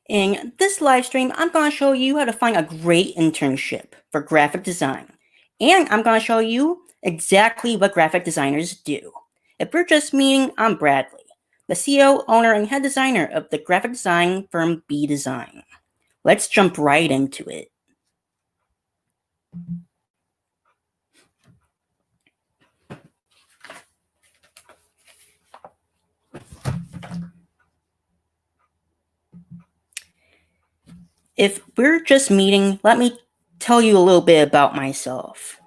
In this live stream, I'm going to show you how to find a great internship for graphic design. And I'm going to show you exactly what graphic designers do. If we're just meeting, I'm Bradley, the CEO, owner, and head designer of the graphic design firm BDesign. Let's jump right into it. If we're just meeting, let me tell you a little bit about myself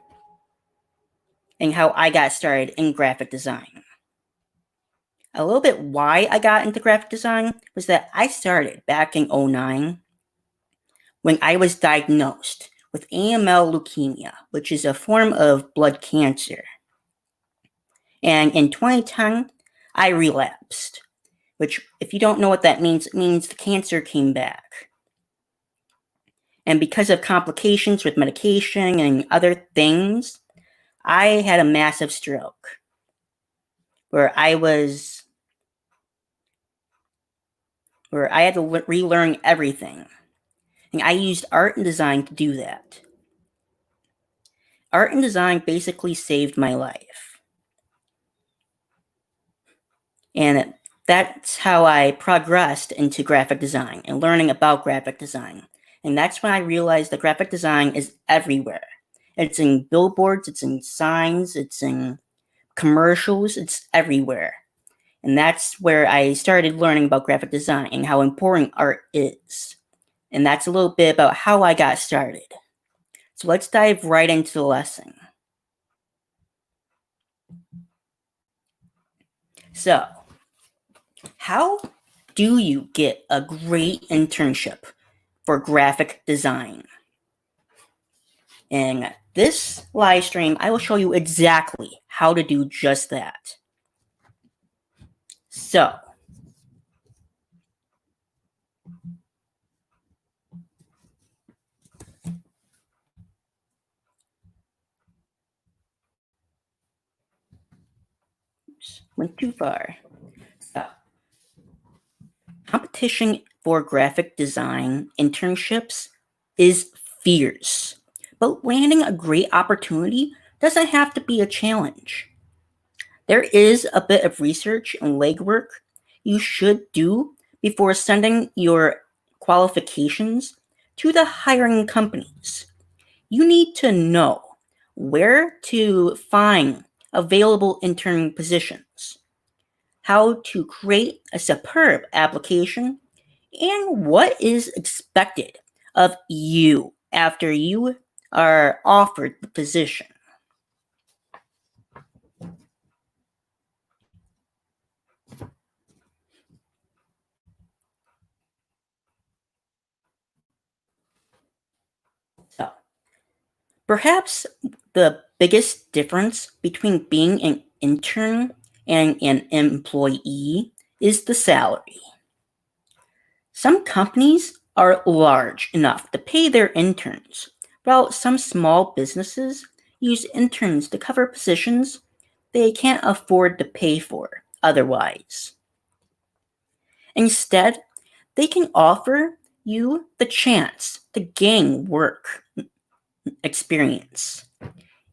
and how I got started in graphic design. A little bit why I got into graphic design was that I started back in 2009 when I was diagnosed with AML leukemia, which is a form of blood cancer. And in 2010, I relapsed, which, if you don't know what that means, it means the cancer came back. And because of complications with medication and other things, I had a massive stroke where I had to relearn everything. And I used art and design to do that. Art and design basically saved my life. And that's how I progressed into graphic design and learning about graphic design. And that's when I realized that graphic design is everywhere. It's in billboards, it's in signs, it's in commercials, it's everywhere. And that's where I started learning about graphic design and how important art is. And that's a little bit about how I got started. So let's dive right into the lesson. So, how do you get a great internship for graphic design? In this live stream, I will show you exactly how to do just that. So, went too far. So, competition for graphic design internships is fierce, but landing a great opportunity doesn't have to be a challenge. There is a bit of research and legwork you should do before sending your qualifications to the hiring companies. You need to know where to find available intern positions, how to create a superb application, and what is expected of you after you are offered the position. So, perhaps the biggest difference between being an intern and an employee is the salary. Some companies are large enough to pay their interns, while some small businesses use interns to cover positions they can't afford to pay for otherwise. Instead, they can offer you the chance to gain work experience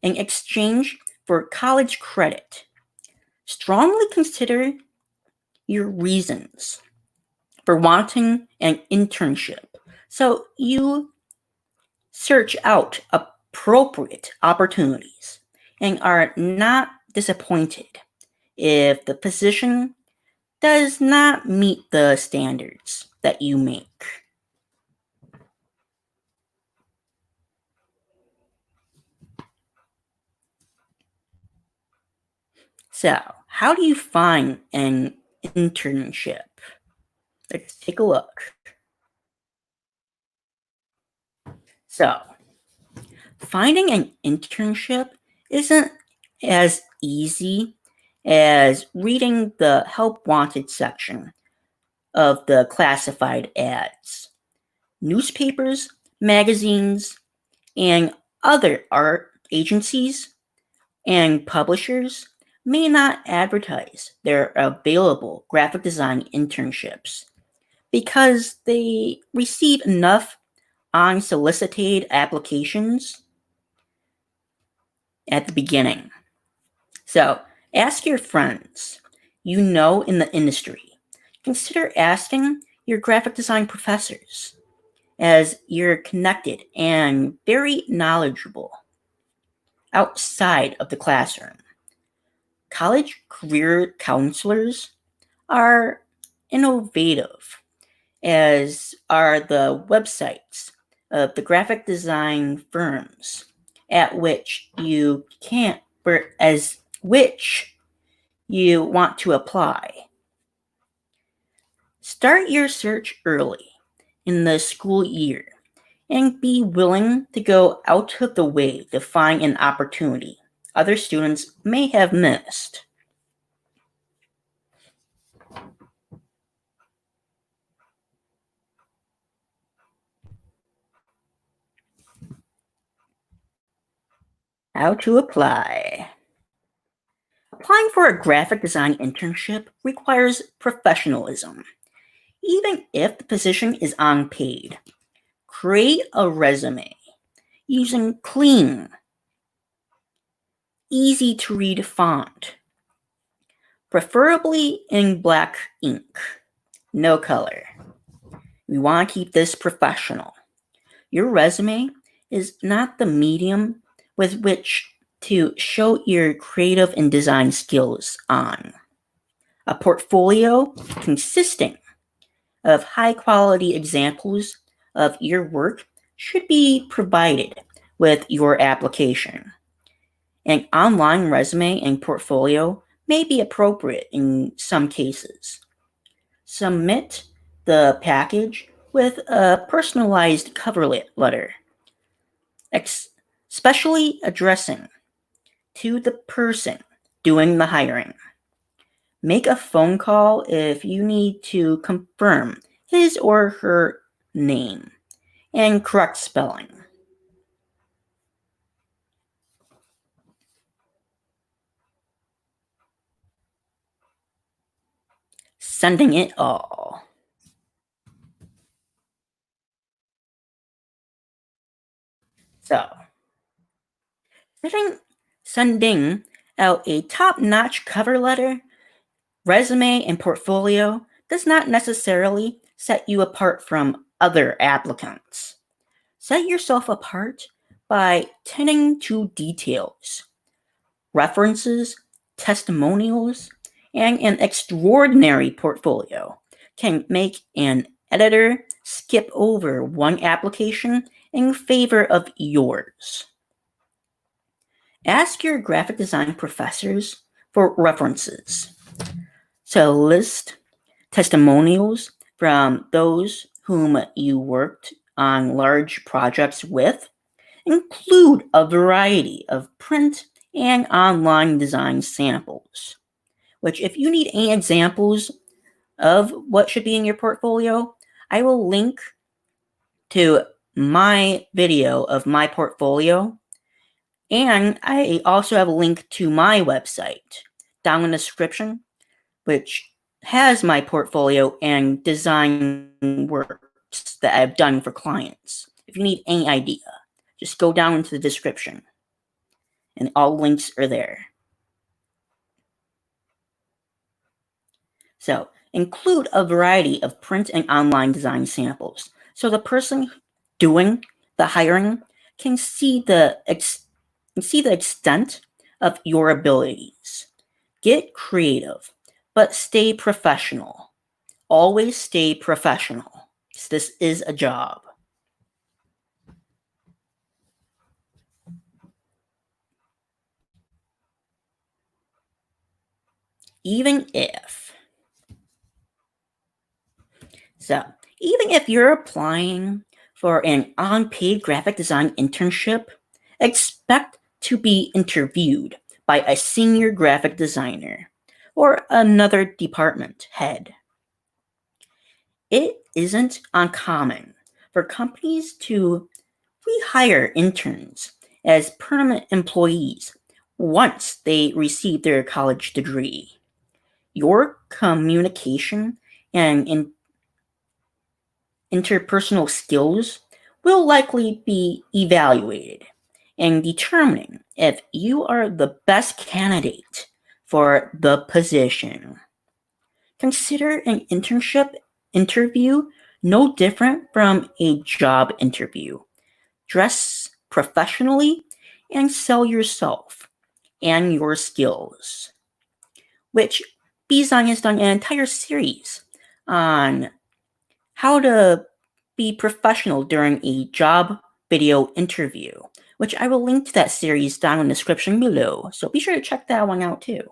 in exchange for college credit. Strongly consider your reasons for wanting an internship so you search out appropriate opportunities and are not disappointed if the position does not meet the standards that you make. So, how do you find an internship? Let's take a look. So, finding an internship isn't as easy as reading the help wanted section of the classified ads. Newspapers, magazines, and other art agencies and publishers may not advertise their available graphic design internships, because they receive enough unsolicited applications at the beginning. So ask your friends you know in the industry. Consider asking your graphic design professors, as you're connected and very knowledgeable outside of the classroom. College career counselors are innovative, as are the websites of the graphic design firms at which you can't, as which you want to apply. Start your search early in the school year and be willing to go out of the way to find an opportunity other students may have missed. How to apply. Applying for a graphic design internship requires professionalism, even if the position is unpaid. Create a resume using clean, easy to read font, preferably in black ink, no color. We want to keep this professional. Your resume is not the medium with which to show your creative and design skills on. A portfolio consisting of high quality examples of your work should be provided with your application. An online resume and portfolio may be appropriate in some cases. Submit the package with a personalized cover letter, especially addressing to the person doing the hiring. Make a phone call if you need to confirm his or her name and correct spelling. Sending it all. So, sending out a top-notch cover letter, resume, and portfolio does not necessarily set you apart from other applicants. Set yourself apart by tending to details, references, testimonials, and an extraordinary portfolio can make an editor skip over one application in favor of yours. Ask your graphic design professors for references. So list testimonials from those whom you worked on large projects with. Include a variety of print and online design samples, which if you need any examples of what should be in your portfolio, I will link to my video of my portfolio, and I also have a link to my website down in the description, which has my portfolio and design works that I've done for clients. If you need any idea, just go down into the description, and all links are there. So, include a variety of print and online design samples, so the person doing the hiring can see the extent of your abilities. Get creative, but stay professional. Always stay professional. This is a job. Even if you're applying for an unpaid graphic design internship, expect to be interviewed by a senior graphic designer or another department head. It isn't uncommon for companies to rehire interns as permanent employees once they receive their college degree. Your communication and interpersonal skills will likely be evaluated and determining if you are the best candidate for the position. Consider an internship interview no different from a job interview. Dress professionally and sell yourself and your skills, which BDesign has done an entire series on how to be professional during a job video interview, which I will link to that series down in the description below, so be sure to check that one out too.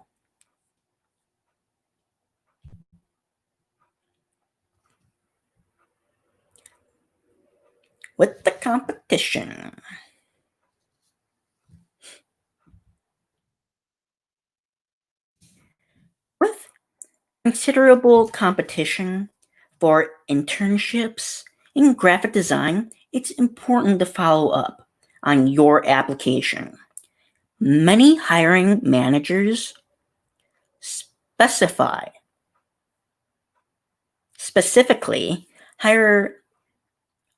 With the competition. With considerable competition for internships in graphic design, it's important to follow up on your application. Many hiring managers specifically hire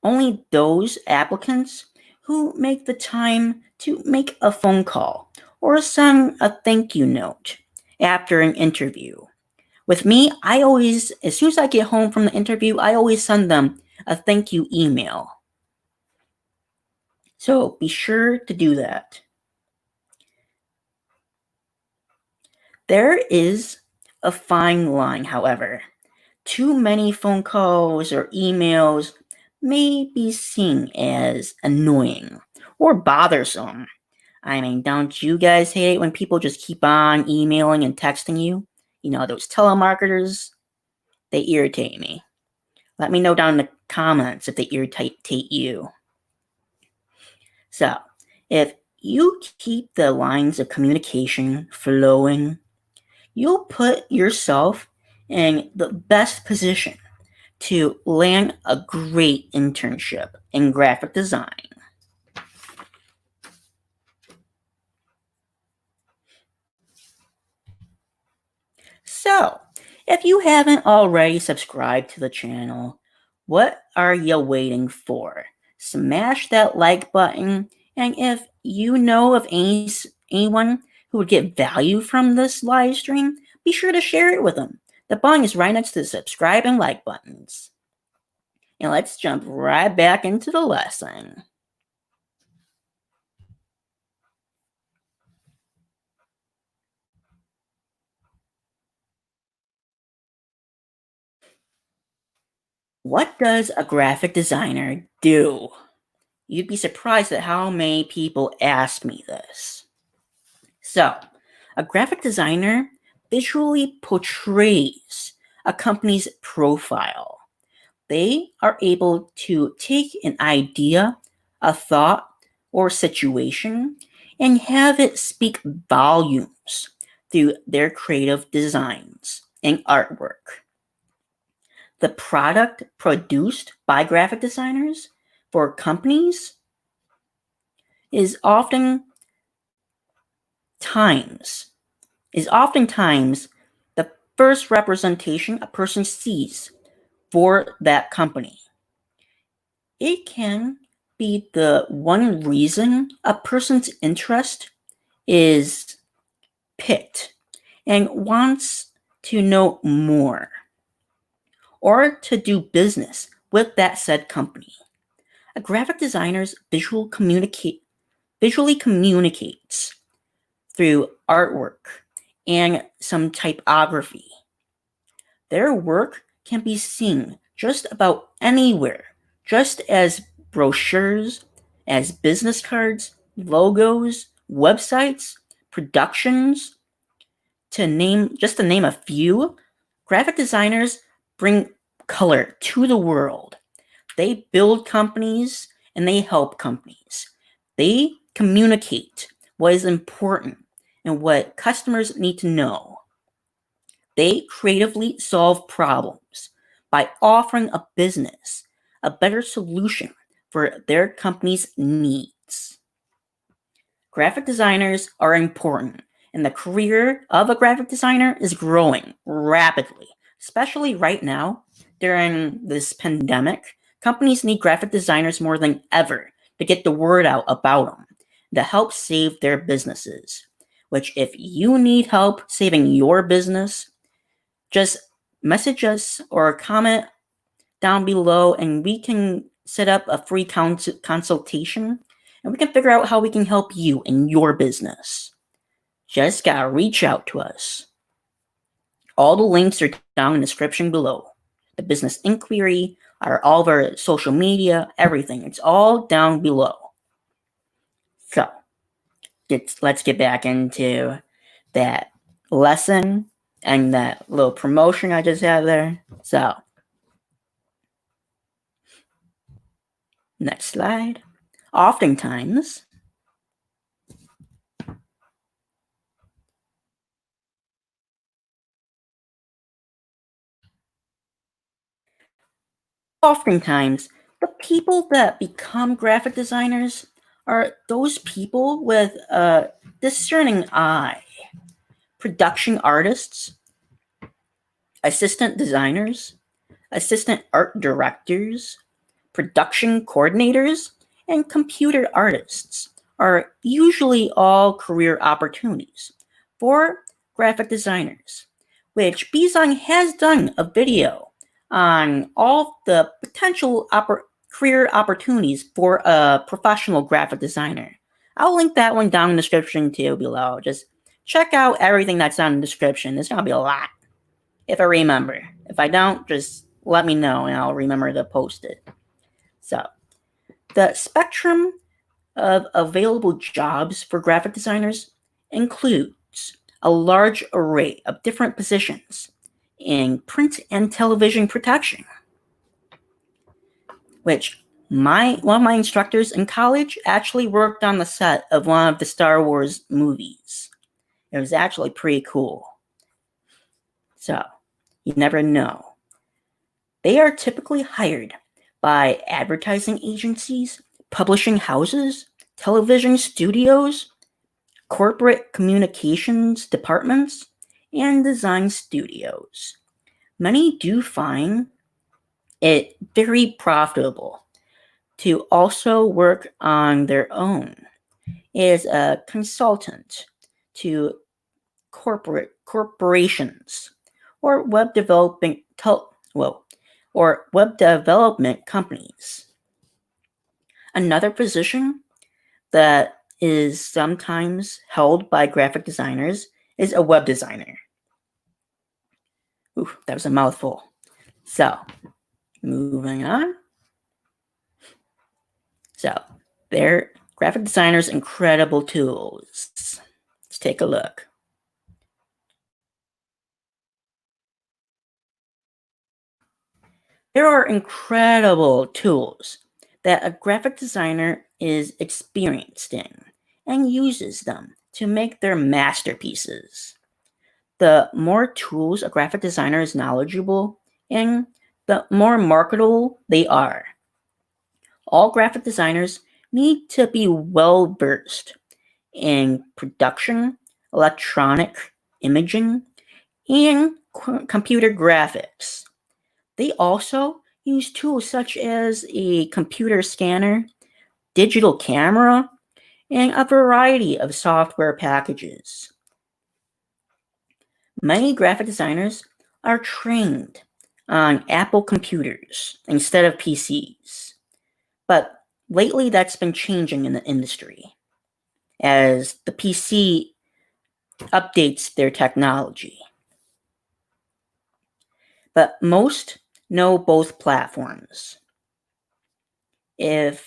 only those applicants who make the time to make a phone call or send a thank you note after an interview. With me, as soon as I get home from the interview, I always send them a thank you email. So be sure to do that. There is a fine line, however. Too many phone calls or emails may be seen as annoying or bothersome. I mean, don't you guys hate it when people just keep on emailing and texting you? You know, those telemarketers, they irritate me. Let me know down in the comments if they irritate you. So, if you keep the lines of communication flowing, you'll put yourself in the best position to land a great internship in graphic design. So, if you haven't already subscribed to the channel, what are you waiting for? Smash that like button, and if you know of anyone who would get value from this live stream, be sure to share it with them. The button is right next to the subscribe and like buttons. And let's jump right back into the lesson. What does a graphic designer do? You'd be surprised at how many people ask me this. So, a graphic designer visually portrays a company's profile. They are able to take an idea, a thought, or situation and have it speak volumes through their creative designs and artwork. The product produced by graphic designers for companies is oftentimes the first representation a person sees for that company. It can be the one reason a person's interest is picked and wants to know more or to do business with that said company. A graphic designer's visually communicates through artwork and some typography. Their work can be seen just about anywhere, just as brochures, as business cards, logos, websites, productions. To name a few, graphic designers bring color to the world. They build companies and they help companies. They communicate what is important and what customers need to know. They creatively solve problems by offering a business a better solution for their company's needs. Graphic designers are important, and the career of a graphic designer is growing rapidly, especially right now during this pandemic. Companies need graphic designers more than ever to get the word out about them, to help save their businesses. Which, if you need help saving your business, just message us or comment down below and we can set up a free consultation and we can figure out how we can help you in your business. Just gotta reach out to us. All the links are down in the description below. The business inquiry, all of our social media, everything. It's all down below. So, let's get back into that lesson and that little promotion I just had there. So, next slide. Oftentimes, the people that become graphic designers are those people with a discerning eye. Production artists, assistant designers, assistant art directors, production coordinators, and computer artists are usually all career opportunities for graphic designers, which BDesign has done a video on all the potential career opportunities for a professional graphic designer. I'll link that one down in the description too below. Just check out everything that's down in the description. There's going to be a lot if I remember. If I don't, just let me know and I'll remember to post it. So, the spectrum of available jobs for graphic designers includes a large array of different positions in print and television production, which one of my instructors in college actually worked on the set of one of the Star Wars movies. It was actually pretty cool. So, you never know. They are typically hired by advertising agencies, publishing houses, television studios, corporate communications departments, and design studios. Many do find it very profitable to also work on their own as a consultant to corporations or web development companies. Another position that is sometimes held by graphic designers is a web designer. Ooh, that was a mouthful. So, moving on. So, they're graphic designers' incredible tools. Let's take a look. There are incredible tools that a graphic designer is experienced in and uses them to make their masterpieces. The more tools a graphic designer is knowledgeable in, the more marketable they are. All graphic designers need to be well versed in production, electronic imaging, and computer graphics. They also use tools such as a computer scanner, digital camera, and a variety of software packages. Many graphic designers are trained on Apple computers instead of PCs, but lately that's been changing in the industry as the PC updates their technology. But most know both platforms. If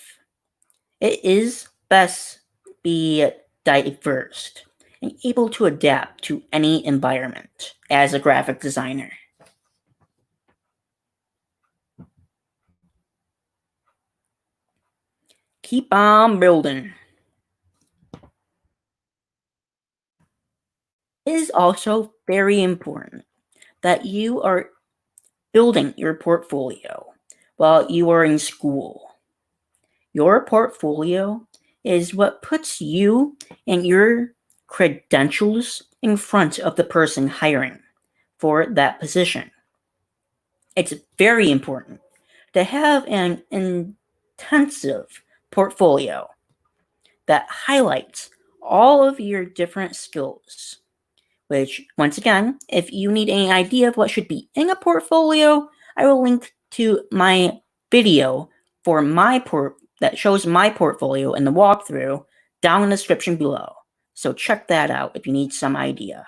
it is best be diverse and able to adapt to any environment as a graphic designer. Keep on building. It is also very important that you are building your portfolio while you are in school. Your portfolio is what puts you and your credentials in front of the person hiring for that position. It's very important to have an intensive portfolio that highlights all of your different skills. Which, once again, if you need any idea of what should be in a portfolio, I will link to my video for that shows my portfolio in the walkthrough down in the description below. So check that out if you need some idea.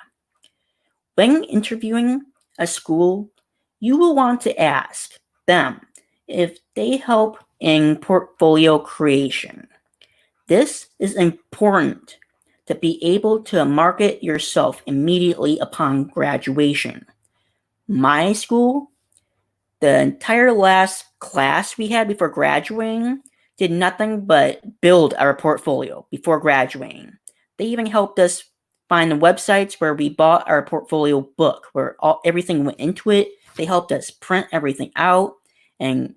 When interviewing a school, you will want to ask them if they help in portfolio creation. This is important to be able to market yourself immediately upon graduation. My school, the entire last class we had before graduating, did nothing but build our portfolio before graduating. They even helped us find the websites where we bought our portfolio book, where everything went into it. They helped us print everything out and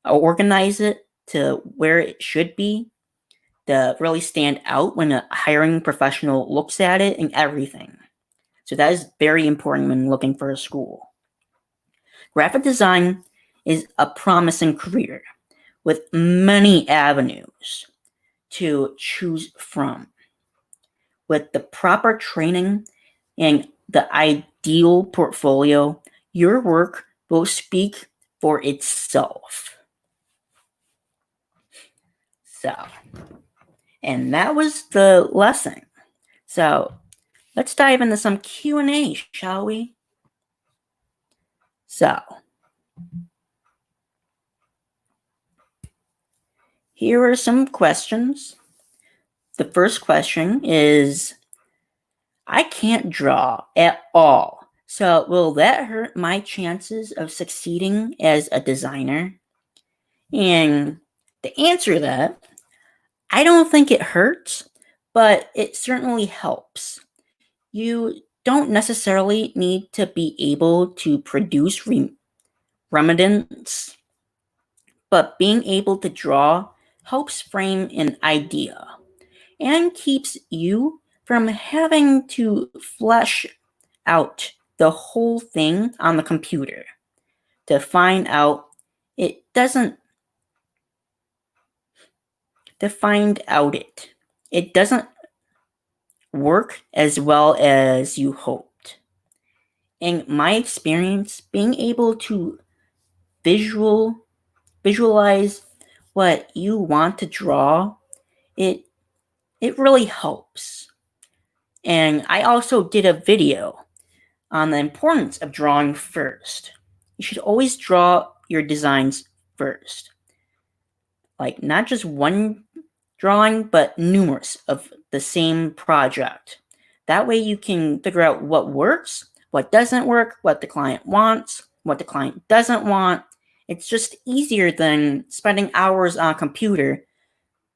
organize it to where it should be, to really stand out when a hiring professional looks at it and everything. So that is very important when looking for a school. Graphic design is a promising career with many avenues to choose from. With the proper training and the ideal portfolio, your work will speak for itself. So, and that was the lesson. So, let's dive into some Q&A, shall we? So, here are some questions. The first question is, I can't draw at all. So, will that hurt my chances of succeeding as a designer? And to answer that, I don't think it hurts, but it certainly helps. You don't necessarily need to be able to produce remnants, but being able to draw helps frame an idea and keeps you from having to flesh out the whole thing on the computer to find out it doesn't work as well as you hoped. In my experience, being able to visualize what you want to draw, it really helps. And I also did a video on the importance of drawing first. You should always draw your designs first. Like, not just one drawing, but numerous of the same project. That way you can figure out what works, what doesn't work, what the client wants, what the client doesn't want. It's just easier than spending hours on a computer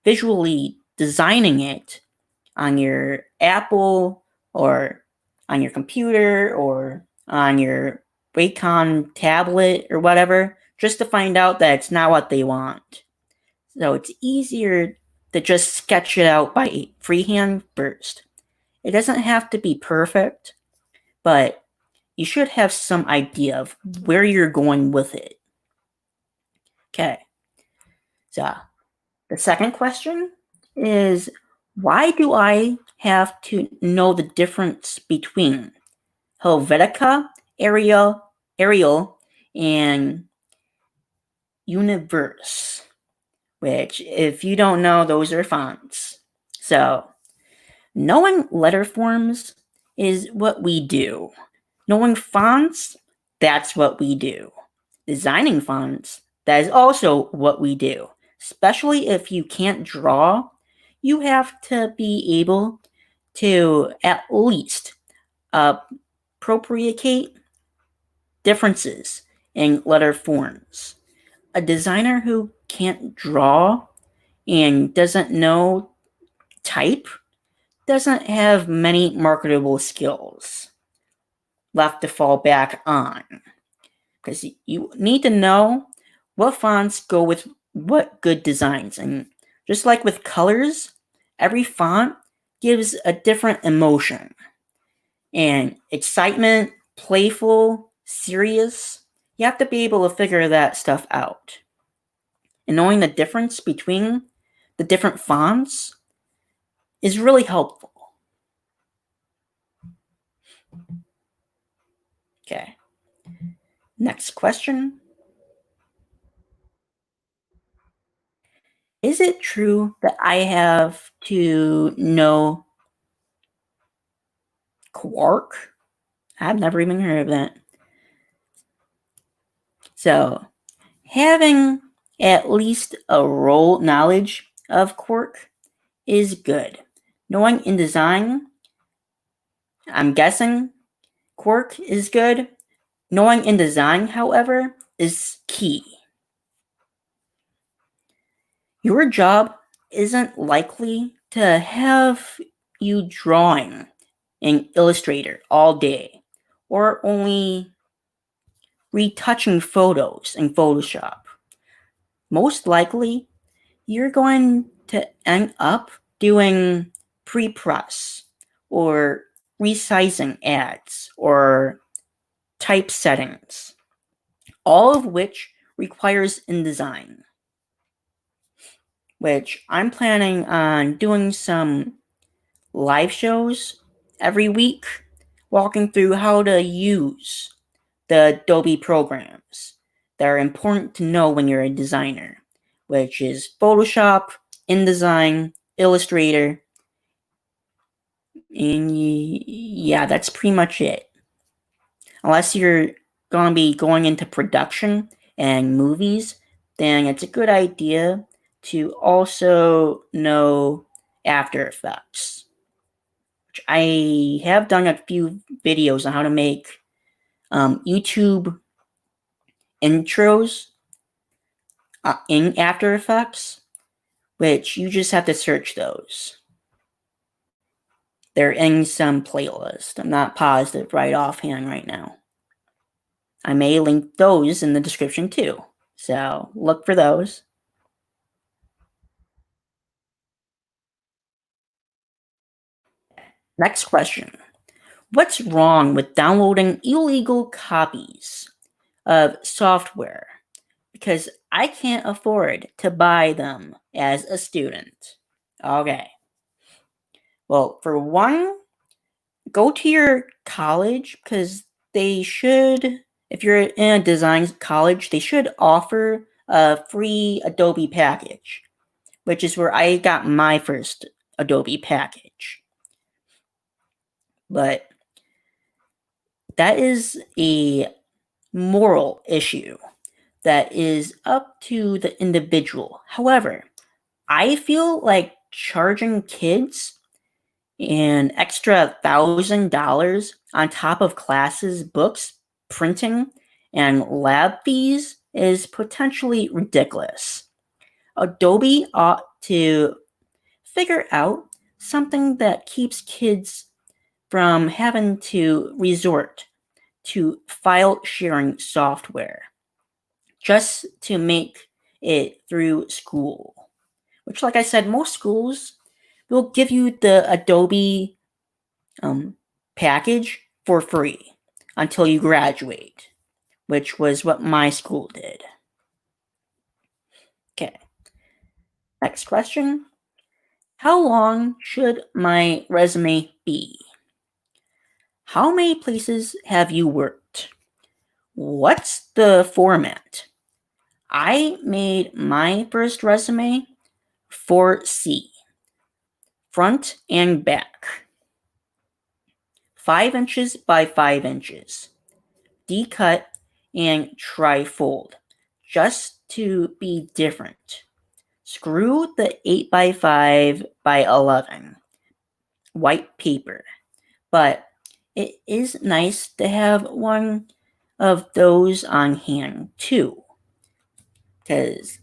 visually designing it on your Apple or on your computer or on your Wacom tablet or whatever, just to find out that it's not what they want. So it's easier to just sketch it out by freehand first. It doesn't have to be perfect, but you should have some idea of where you're going with it. Okay. So the second question is, why do I have to know the difference between Helvetica, Arial, and Universe? Which, if you don't know, those are fonts. So, knowing letter forms is what we do. Knowing fonts, that's what we do. Designing fonts, that is also what we do. Especially if you can't draw, you have to be able to at least appropriate differences in letter forms. A designer who can't draw and doesn't know type doesn't have many marketable skills left to fall back on. Because you need to know what fonts go with what good designs. And just like with colors, every font gives a different emotion. And excitement, playful, serious, You have to be able to figure that stuff out. And knowing the difference between the different fonts is really helpful. Okay. Next question. Is it true that I have to know Quark? I've never even heard of that. So, having at least a roll knowledge of Quark is good. Knowing InDesign, I'm guessing Quark is good. Knowing InDesign, however, is key. Your job isn't likely to have you drawing in Illustrator all day or only retouching photos in Photoshop. Most likely, you're going to end up doing pre-press or resizing ads or typesettings, all of which requires InDesign, which I'm planning on doing some live shows every week, walking through how to use the Adobe programs that are important to know when you're a designer, which is Photoshop, InDesign, Illustrator, and yeah, that's pretty much it. Unless you're going to be going into production and movies, then it's a good idea to also know After Effects. Which I have done a few videos on how to make YouTube intros in After Effects, which you just have to search those. They're in some playlist. I'm not positive right offhand right now. I may link those in the description too, so look for those. Next question. What's wrong with downloading illegal copies of software? Because I can't afford to buy them as a student. Okay. Well, for one, go to your college because they should, if you're in a design college, they should offer a free Adobe package, which is where I got my first Adobe package. But that is a moral issue that is up to the individual. However, I feel like charging kids an extra $1,000 on top of classes, books, printing, and lab fees is potentially ridiculous. Adobe ought to figure out something that keeps kids from having to resort to file sharing software just to make it through school. Which, like I said, most schools will give you the Adobe package for free until you graduate, which was what my school did. Okay. Next question. How long should my resume be? How many places have you worked? What's the format? I made my first resume for C, front and back, 5 inches by 5 inches, D-cut and tri-fold, just to be different. Screw the 8 by 5 by 11 white paper, but it is nice to have one of those on hand too, because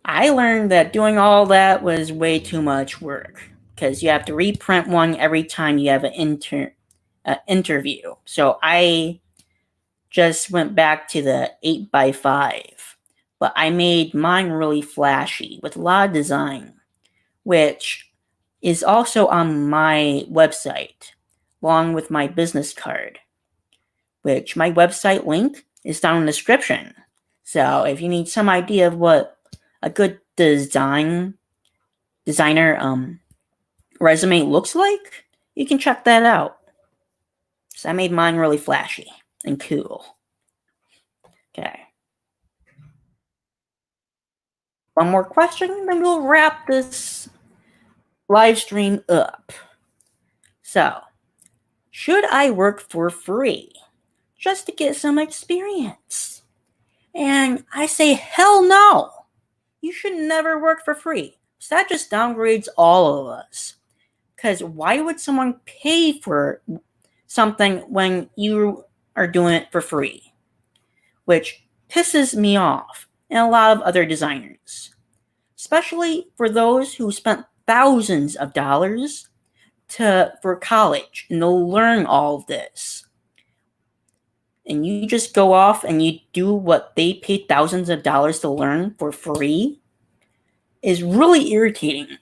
I learned that doing all that was way too much work, because you have to reprint one every time you have an interview. So I just went back to the 8 by 5, but I made mine really flashy with a lot of design, which is also on my website, along with my business card, which my website link is down in the description. So if you need some idea of what a good designer resume looks like, you can check that out. So I made mine really flashy and cool. Okay. One more question, then we'll wrap this live stream up. So, should I work for free just to get some experience? And I say, hell no! You should never work for free. So that just downgrades all of us. Because why would someone pay for something when you are doing it for free? Which pisses me off and a lot of other designers. Especially for those who spent thousands of dollars for college and to learn all of this. And you just go off and you do what they paid thousands of dollars to learn for free is really irritating.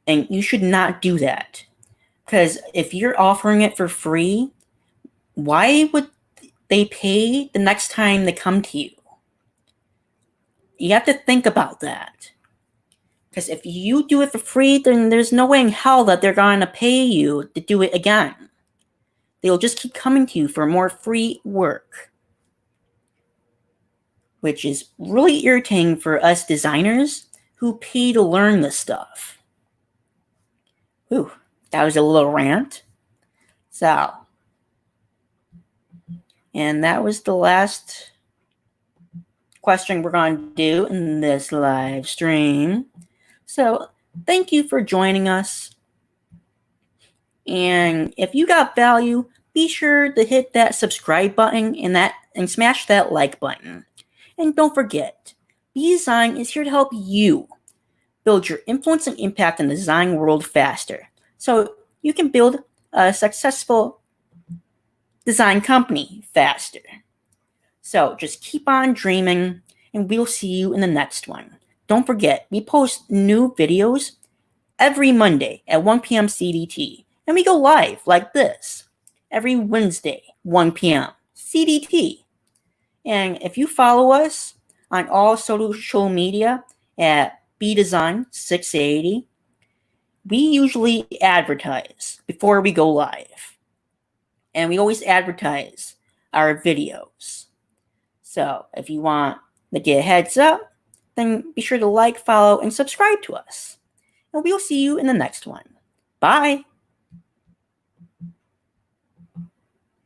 And you should not do that. Because if you're offering it for free, why would they pay the next time they come to you? You have to think about that. Because if you do it for free, then there's no way in hell that they're going to pay you to do it again. They'll just keep coming to you for more free work. Which is really irritating for us designers who pay to learn this stuff. Whew, that was a little rant. So, and that was the last question we're going to do in this live stream. So, thank you for joining us. And if you got value, be sure to hit that subscribe button and smash that like button. And don't forget, BDesign is here to help you build your influence and impact in the design world faster, so you can build a successful design company faster. So just keep on dreaming, and we'll see you in the next one. Don't forget, we post new videos every Monday at 1 p.m. CDT, and we go live like this every Wednesday, 1 p.m. CDT. And if you follow us on all social media at BDesign 680, we usually advertise before we go live. And we always advertise our videos. So if you want to get a heads up, then be sure to like, follow, and subscribe to us. And we'll see you in the next one. Bye!